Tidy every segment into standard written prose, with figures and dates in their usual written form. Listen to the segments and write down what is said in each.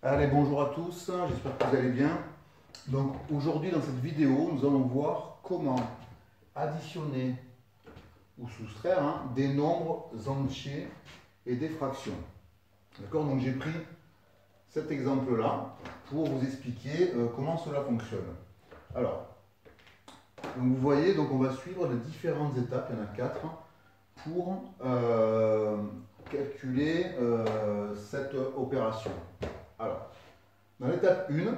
Allez, bonjour à tous, j'espère que vous allez bien. Donc aujourd'hui dans cette vidéo, nous allons voir comment additionner ou soustraire des nombres entiers et des fractions. D'accord? Donc j'ai pris cet exemple-là pour vous expliquer comment cela fonctionne. Alors, donc vous voyez, donc on va suivre les différentes étapes, il y en a 4, pour calculer cette opération. Alors, dans l'étape 1,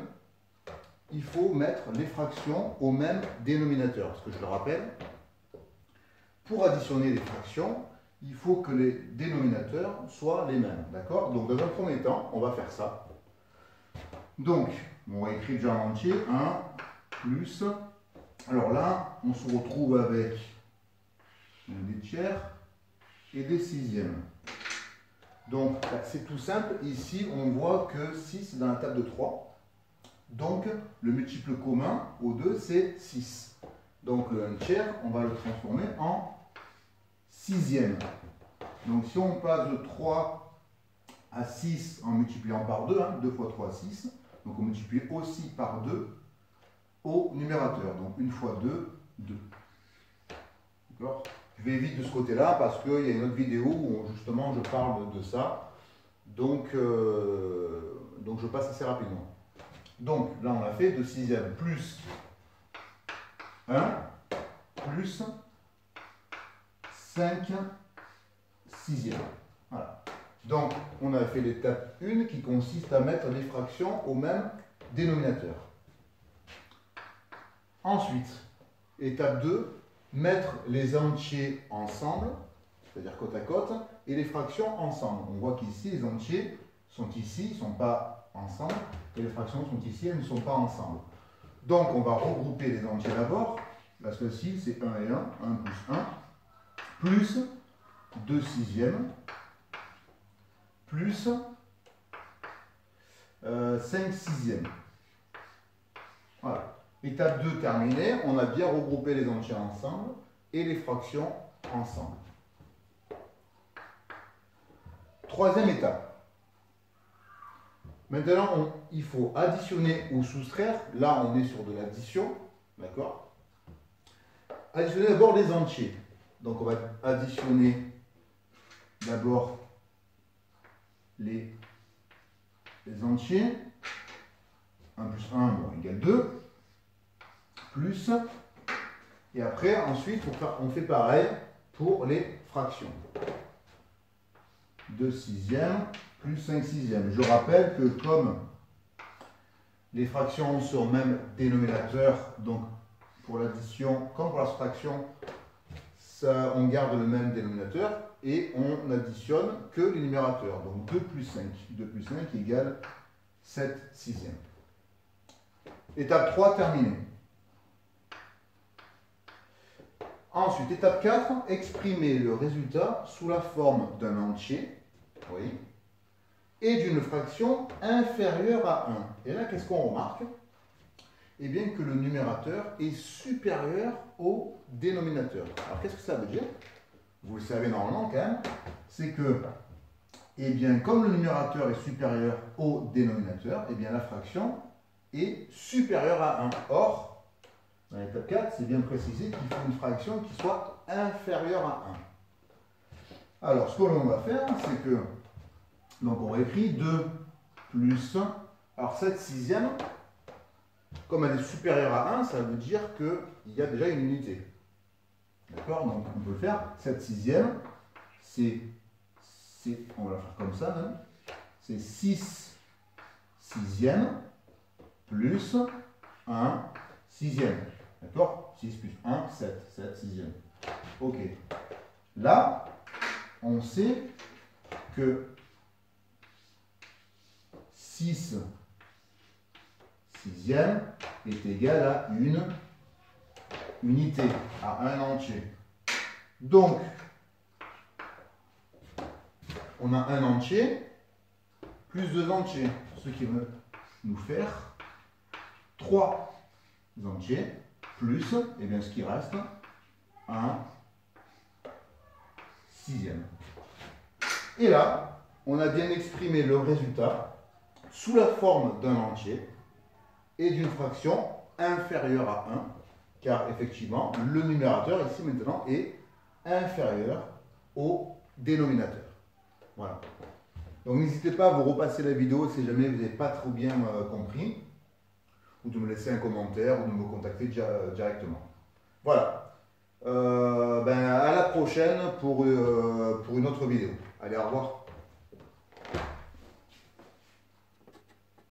il faut mettre les fractions au même dénominateur. Parce que je le rappelle, pour additionner les fractions, il faut que les dénominateurs soient les mêmes. D'accord? Donc, dans un premier temps, on va faire ça. Donc, on va écrire déjà en entier 1 plus. Alors là, on se retrouve avec des tiers et des sixièmes. Donc, c'est tout simple. Ici, on voit que 6 est dans la table de 3. Donc, le multiple commun aux deux, c'est 6. Donc, le 1 tiers, on va le transformer en sixième. Donc, si on passe de 3 à 6 en multipliant par 2, 2 fois 3, 6. Donc, on multiplie aussi par 2 au numérateur. Donc, 1 fois 2, 2. D'accord? Je vais vite de ce côté-là parce qu'il y a une autre vidéo où justement je parle de ça. Donc je passe assez rapidement. Donc là on a fait 2 sixièmes plus 1 plus 5 sixièmes. Voilà. Donc on a fait l'étape 1 qui consiste à mettre les fractions au même dénominateur. Ensuite, étape 2, mettre les entiers ensemble, c'est-à-dire côte à côte, et les fractions ensemble. On voit qu'ici, les entiers sont ici, ils ne sont pas ensemble, et les fractions sont ici, elles ne sont pas ensemble. Donc, on va regrouper les entiers d'abord. Là, ceci, c'est 1 et 1, 1 plus 1, plus 2 sixièmes, plus 5 sixièmes. Voilà. Étape 2 terminée, on a bien regroupé les entiers ensemble et les fractions ensemble. Troisième étape. Maintenant, il faut additionner ou soustraire. Là, on est sur de l'addition. D'accord? Additionner d'abord les entiers. Donc, on va additionner d'abord les entiers. 1 plus 1 égale 2. Plus, et après, ensuite, on fait pareil pour les fractions. 2 sixièmes plus 5 sixièmes. Je rappelle que comme les fractions sont au même dénominateur, donc pour l'addition comme pour la soustraction, on garde le même dénominateur et on n'additionne que les numérateurs. Donc 2 plus 5. 2 plus 5 égale 7 sixièmes. Étape 3 terminée. Ensuite, étape 4, exprimer le résultat sous la forme d'un entier, oui, et d'une fraction inférieure à 1. Et là, qu'est-ce qu'on remarque? Eh bien que le numérateur est supérieur au dénominateur. Alors, qu'est-ce que ça veut dire? Vous le savez normalement quand même, c'est que, eh bien, comme le numérateur est supérieur au dénominateur, eh bien la fraction est supérieure à 1. Or, dans l'étape 4, c'est bien précisé qu'il faut une fraction qui soit inférieure à 1. Alors, ce que l'on va faire, c'est que, donc on écrit 2 plus, alors 7 sixièmes, comme elle est supérieure à 1, ça veut dire qu'il y a déjà une unité. D'accord? Donc on peut faire 7 sixièmes, on va la faire comme ça même, c'est 6 sixièmes plus 1 sixième. D'accord? 6 plus 1, 7. 7 sixièmes. Ok. Là, on sait que 6 sixièmes est égal à une unité, à un entier. Donc, on a un entier plus 2 entiers, ce qui va nous faire 3 entiers plus, et bien ce qui reste, 1 sixième. Et là, on a bien exprimé le résultat sous la forme d'un entier et d'une fraction inférieure à 1, car effectivement, le numérateur ici maintenant est inférieur au dénominateur. Voilà. Donc n'hésitez pas à vous repasser la vidéo si jamais vous n'avez pas trop bien compris, ou de me laisser un commentaire, ou de me contacter directement. Voilà. À la prochaine pour une autre vidéo. Allez, au revoir.